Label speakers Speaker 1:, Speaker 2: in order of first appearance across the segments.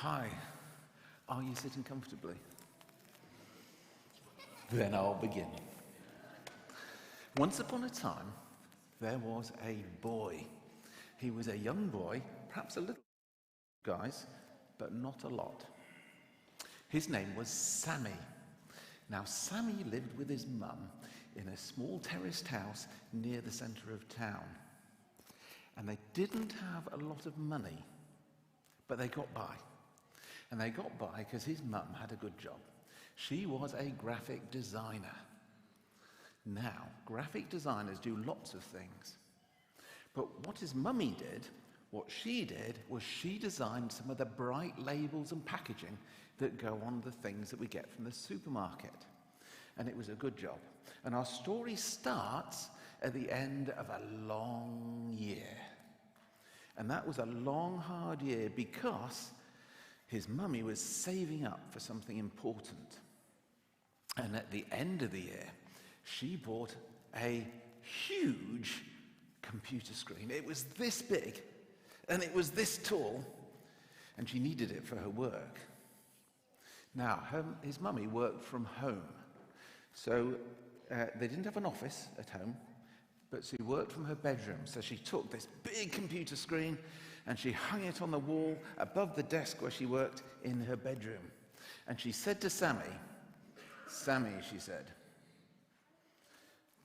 Speaker 1: Hi, are you sitting comfortably? Then I'll begin. Once upon a time, there was a boy. He was a young boy, perhaps a little guys, but not a lot. His name was Sammy. Now, Sammy lived with his mum in a small terraced house near the centre of town. And they didn't have a lot of money, but they got by. And they got by because his mum had a good job. She was a graphic designer. Now, graphic designers do lots of things. But what his mummy did, what she did, was she designed some of the bright labels and packaging that go on the things that we get from the supermarket. And it was a good job. And our story starts at the end of a long year. And that was a long, hard year because his mummy was saving up for something important. And at the end of the year, she bought a huge computer screen. It was this big, and it was this tall, and she needed it for her work. Now, his mummy worked from home. So they didn't have an office at home, but she worked from her bedroom. So she took this big computer screen and she hung it on the wall above the desk where she worked in her bedroom. And she said to Sammy, "Sammy," she said,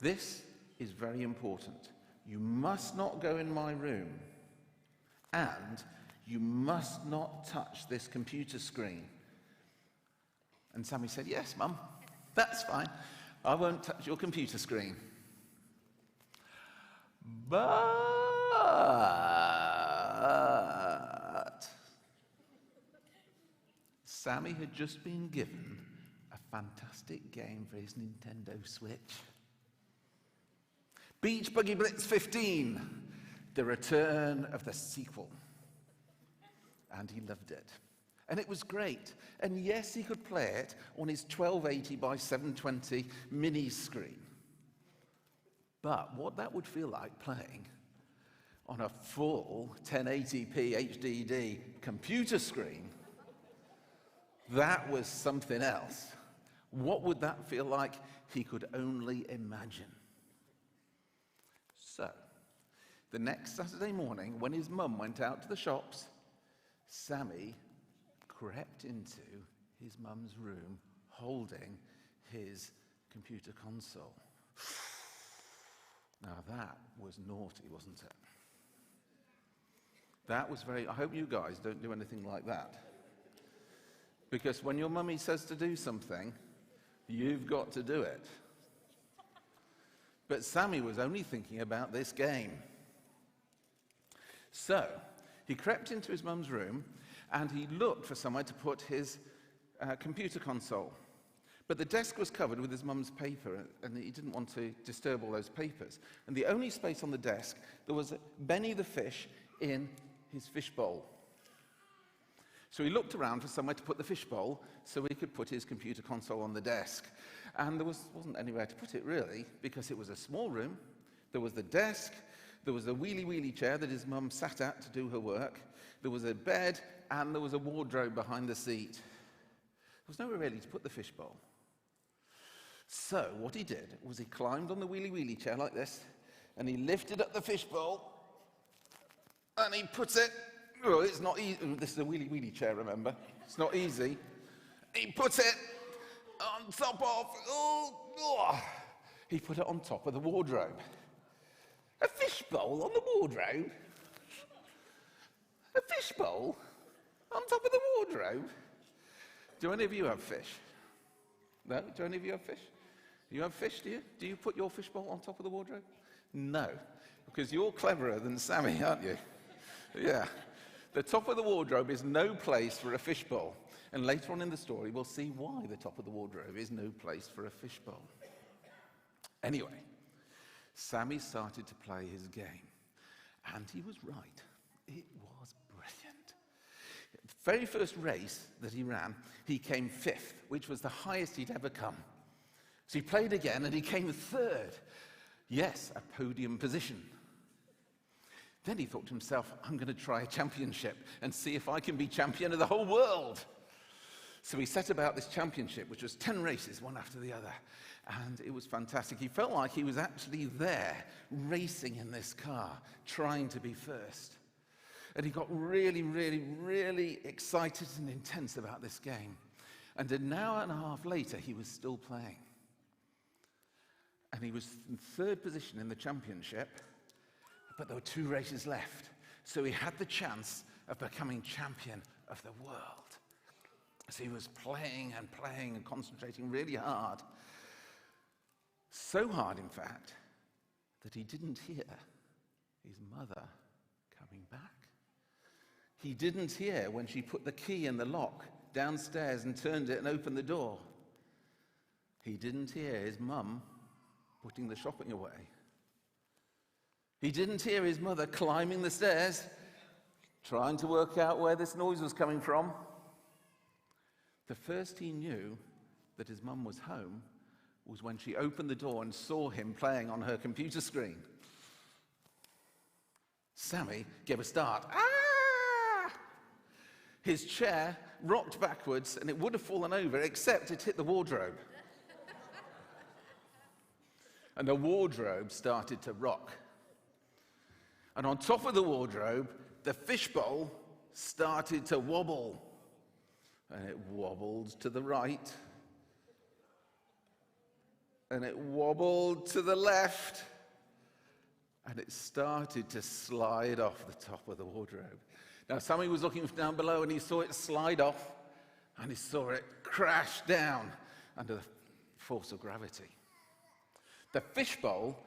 Speaker 1: "this is very important. You must not go in my room, and you must not touch this computer screen." And Sammy said, "Yes, Mum, that's fine. I won't touch your computer screen." But Sammy had just been given a fantastic game for his Nintendo Switch. Beach Buggy Blitz 15, the return of the sequel. And he loved it. And it was great. And yes, he could play it on his 1280 by 720 mini screen. But what that would feel like playing on a full 1080p HDD computer screen, that was something else. What would that feel like? He could only imagine. So, the next Saturday morning, when his mum went out to the shops, Sammy crept into his mum's room holding his computer console. Now that was naughty, wasn't it? That was very... I hope you guys don't do anything like that. Because when your mummy says to do something, you've got to do it. But Sammy was only thinking about this game. So, he crept into his mum's room and he looked for somewhere to put his computer console. But the desk was covered with his mum's paper, and he didn't want to disturb all those papers. And the only space on the desk, there was Benny the fish in his fishbowl. So he looked around for somewhere to put the fishbowl so he could put his computer console on the desk. And there wasn't anywhere to put it, really, because it was a small room. There was the desk, there was a wheelie chair that his mum sat at to do her work, there was a bed, and there was a wardrobe behind the seat. There was nowhere really to put the fishbowl. So what he did was he climbed on the wheelie chair like this, and he lifted up the fishbowl, and he put it, oh, it's not easy, this is a wheelie chair, remember? It's not easy. He put it on top of, he put it on top of the wardrobe. A fishbowl on the wardrobe? A fishbowl on top of the wardrobe? Do any of you have fish? No? Do any of you have fish? You have fish, do you? Do you put your fishbowl on top of the wardrobe? No, because you're cleverer than Sammy, aren't you? Yeah. The top of the wardrobe is no place for a fishbowl. And later on in the story, we'll see why the top of the wardrobe is no place for a fishbowl. Anyway, Sammy started to play his game. And he was right. It was brilliant. The very first race that he ran, he came 5th, which was the highest he'd ever come. So he played again and he came 3rd. Yes, a podium position. Then he thought to himself, I'm going to try a championship and see if I can be champion of the whole world. So he set about this championship, which was 10 races, one after the other. And it was fantastic. He felt like he was actually there, racing in this car, trying to be first. And he got really, really, really excited and intense about this game. And an hour and a half later, he was still playing. And he was in third position in the championship, but there were 2 races left. So he had the chance of becoming champion of the world. So he was playing and concentrating really hard. So hard, in fact, that he didn't hear his mother coming back. He didn't hear when she put the key in the lock downstairs and turned it and opened the door. He didn't hear his mum putting the shopping away. He didn't hear his mother climbing the stairs, trying to work out where this noise was coming from. The first he knew that his mum was home was when she opened the door and saw him playing on her computer screen. Sammy gave a start. Ah! His chair rocked backwards and it would have fallen over, except it hit the wardrobe. And the wardrobe started to rock. And on top of the wardrobe, the fishbowl started to wobble. And it wobbled to the right. And it wobbled to the left. And it started to slide off the top of the wardrobe. Now, Sammy was looking down below and he saw it slide off. And he saw it crash down under the force of gravity. The fishbowl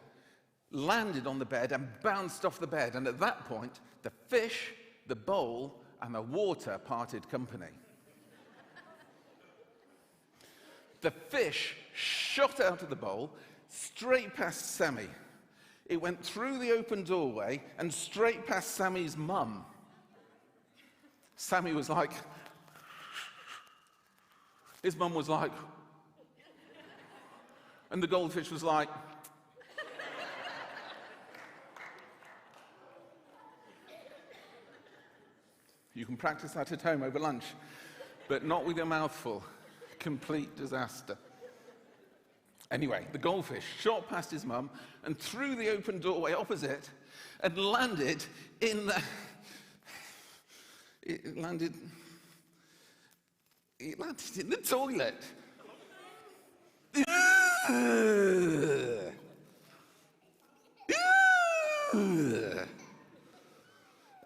Speaker 1: landed on the bed and bounced off the bed. And at that point, the fish, the bowl, and the water parted company. The fish shot out of the bowl, straight past Sammy. It went through the open doorway and straight past Sammy's mum. Sammy was like, his mum was like, and the goldfish was like, you can practice that at home over lunch, but not with your mouth full. Complete disaster. Anyway, the goldfish shot past his mum and through the open doorway opposite and landed in the... It landed in the toilet.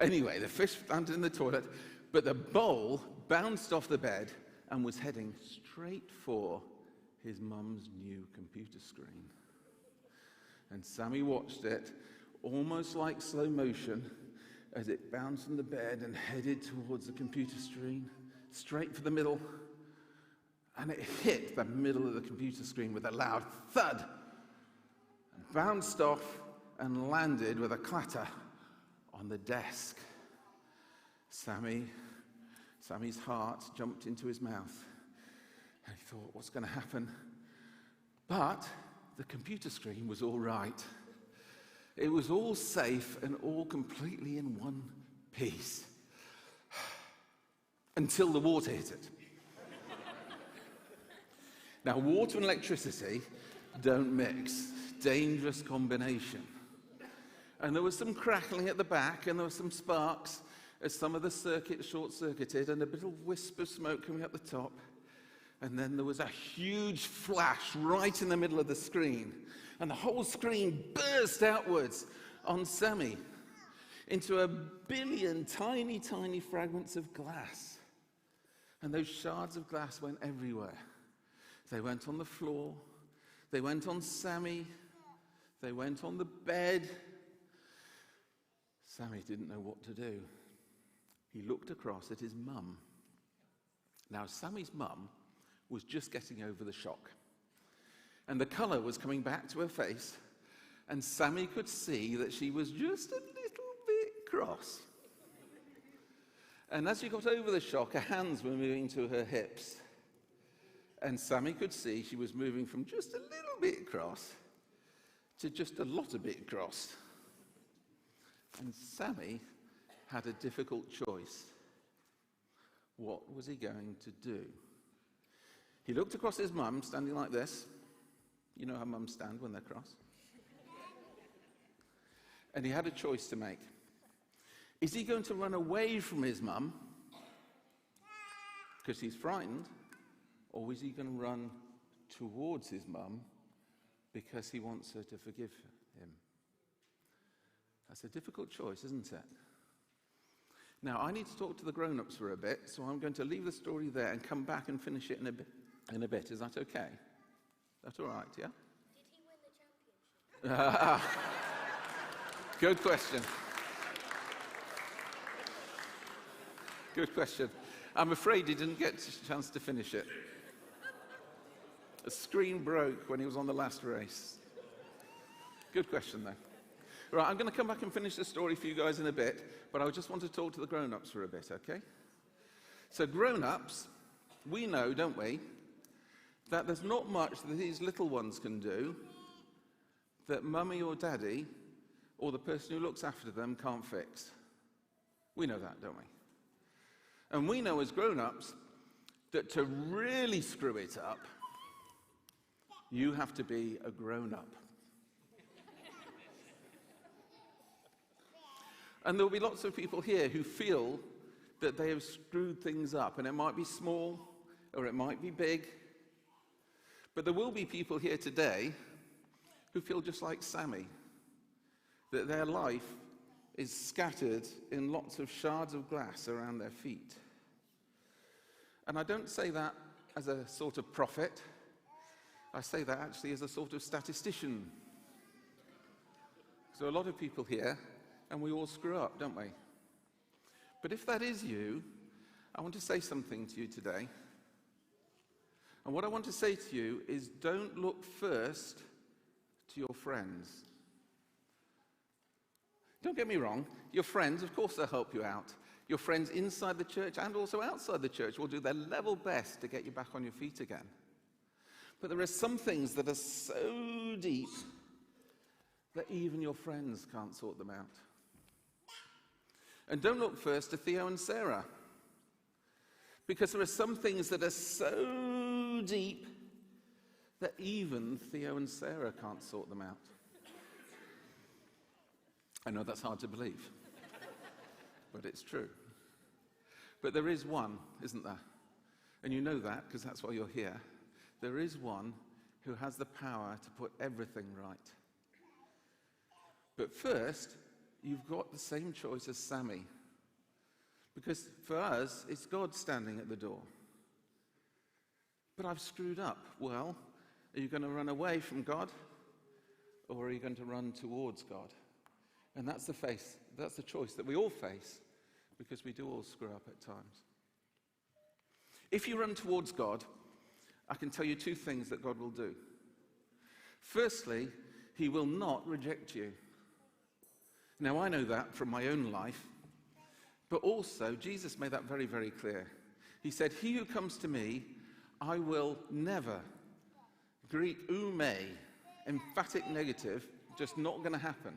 Speaker 1: Anyway, the fish landed in the toilet, but the bowl bounced off the bed and was heading straight for his mum's new computer screen. And Sammy watched it, almost like slow motion, as it bounced from the bed and headed towards the computer screen, straight for the middle. And it hit the middle of the computer screen with a loud thud, and bounced off and landed with a clatter on the desk. Sammy's heart jumped into his mouth. And he thought, what's going to happen? But the computer screen was all right. It was all safe and all completely in one piece. Until the water hit it. Now, water and electricity don't mix. Dangerous combination. And there was some crackling at the back, and there were some sparks as some of the circuit short-circuited, and a little wisp of smoke coming up the top. And then there was a huge flash right in the middle of the screen. And the whole screen burst outwards on Sammy into a billion tiny, tiny fragments of glass. And those shards of glass went everywhere. They went on the floor. They went on Sammy. They went on the bed. Sammy didn't know what to do. He looked across at his mum. Now, Sammy's mum was just getting over the shock. And the colour was coming back to her face, and Sammy could see that she was just a little bit cross. And as she got over the shock, her hands were moving to her hips. And Sammy could see she was moving from just a little bit cross to just a lot of bit cross. And Sammy had a difficult choice. What was he going to do? He looked across his mum, standing like this. You know how mums stand when they're cross. And he had a choice to make. Is he going to run away from his mum because he's frightened? Or is he going to run towards his mum because he wants her to forgive him? That's a difficult choice, isn't it? Now, I need to talk to the grown-ups for a bit, so I'm going to leave the story there and come back and finish it in a bit. Is that okay? That's all right, yeah?
Speaker 2: Did he win the championship?
Speaker 1: Good question. Good question. I'm afraid he didn't get a chance to finish it. The screen broke when he was on the last race. Good question, though. Right, I'm going to come back and finish the story for you guys in a bit, but I just want to talk to the grown-ups for a bit, okay? So grown-ups, we know, don't we, that there's not much that these little ones can do that mummy or daddy or the person who looks after them can't fix. We know that, don't we? And we know as grown-ups that to really screw it up, you have to be a grown-up. And there will be lots of people here who feel that they have screwed things up, and it might be small or it might be big. But there will be people here today who feel just like Sammy, that their life is scattered in lots of shards of glass around their feet. And I don't say that as a sort of prophet. I say that actually as a sort of statistician. So a lot of people here, and we all screw up, don't we? But if that is you, I want to say something to you today. And what I want to say to you is don't look first to your friends. Don't get me wrong, your friends, of course, they'll help you out. Your friends inside the church and also outside the church will do their level best to get you back on your feet again. But there are some things that are so deep that even your friends can't sort them out. And don't look first to Theo and Sarah, because there are some things that are so deep that even Theo and Sarah can't sort them out. I know that's hard to believe, but it's true. But there is one, isn't there? And you know that because that's why you're here. There is one who has the power to put everything right. But first, you've got the same choice as Sammy. Because for us, it's God standing at the door. But I've screwed up. Well, are you going to run away from God? Or are you going to run towards God? And that's the choice that we all face, because we do all screw up at times. If you run towards God, I can tell you two things that God will do. Firstly, he will not reject you. Now, I know that from my own life, but also Jesus made that very, very clear. He said, he who comes to me, I will never, Greek ume, emphatic negative, just not going to happen.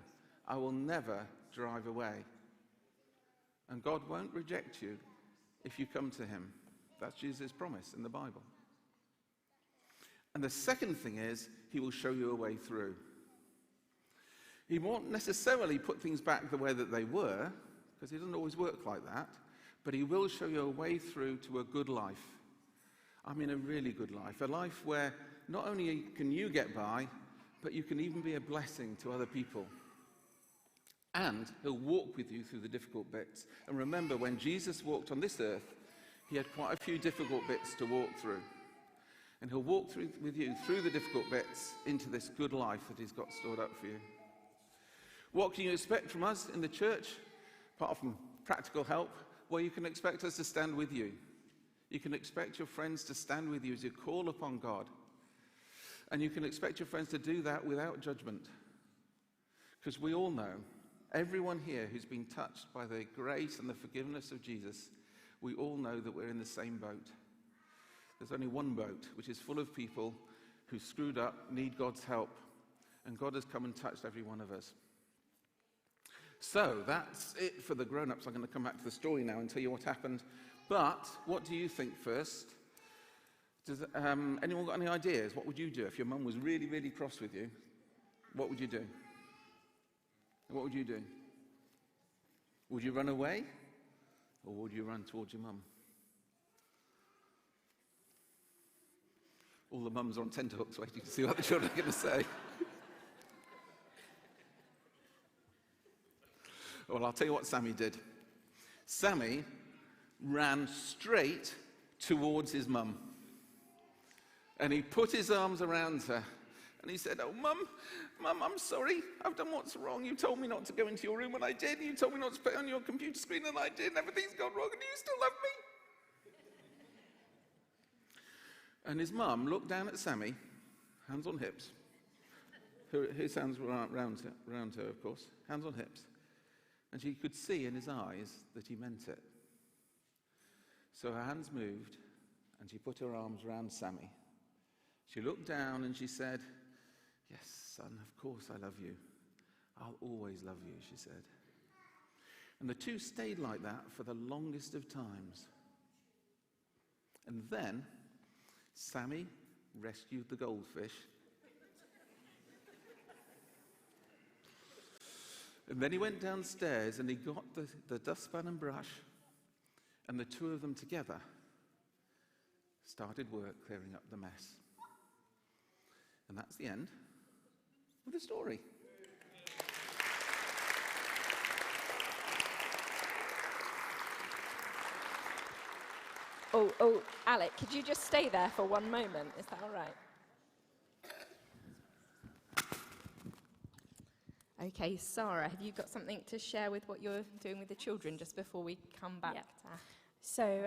Speaker 1: I will never drive away. And God won't reject you if you come to him. That's Jesus' promise in the Bible. And the second thing is, he will show you a way through. He won't necessarily put things back the way that they were, because he doesn't always work like that, but he will show you a way through to a good life. I mean a really good life, a life where not only can you get by, but you can even be a blessing to other people. And he'll walk with you through the difficult bits. And remember, when Jesus walked on this earth, he had quite a few difficult bits to walk through. And he'll walk through with you through the difficult bits into this good life that he's got stored up for you. What can you expect from us in the church, apart from practical help? Well, you can expect us to stand with you. You can expect your friends to stand with you as you call upon God. And you can expect your friends to do that without judgment. Because we all know, everyone here who's been touched by the grace and the forgiveness of Jesus, we all know that we're in the same boat. There's only one boat, which is full of people who screwed up, need God's help. And God has come and touched every one of us. So that's it for the grown-ups. I'm going to come back to the story now and tell you what happened. But what do you think first? Does anyone got any ideas? What would you do if your mum was really, really cross with you? What would you do? What would you do? Would you run away? Or would you run towards your mum? All the mums are on tenterhooks waiting to see what the children are going to say. Well, I'll tell you what Sammy did. Sammy ran straight towards his mum. And he put his arms around her. And he said, "Oh, Mum, I'm sorry. I've done what's wrong. You told me not to go into your room and I did. You told me not to play on your computer screen and I did. And everything's gone wrong and you still love me." And his mum looked down at Sammy, hands on hips. His hands were around her, of course, hands on hips. And she could see in his eyes that he meant it. So her hands moved, and she put her arms around Sammy. She looked down and she said, "Yes, son, of course I love you. I'll always love you," she said. And the two stayed like that for the longest of times. And then Sammy rescued the goldfish. And then he went downstairs and he got the dustpan and brush, and the two of them together started work clearing up the mess. And that's the end of the story.
Speaker 3: Oh, Alec, could you just stay there for one moment? Is that all right? Okay, Sarah, have you got something to share with what you're doing with the children just before we come back?
Speaker 4: So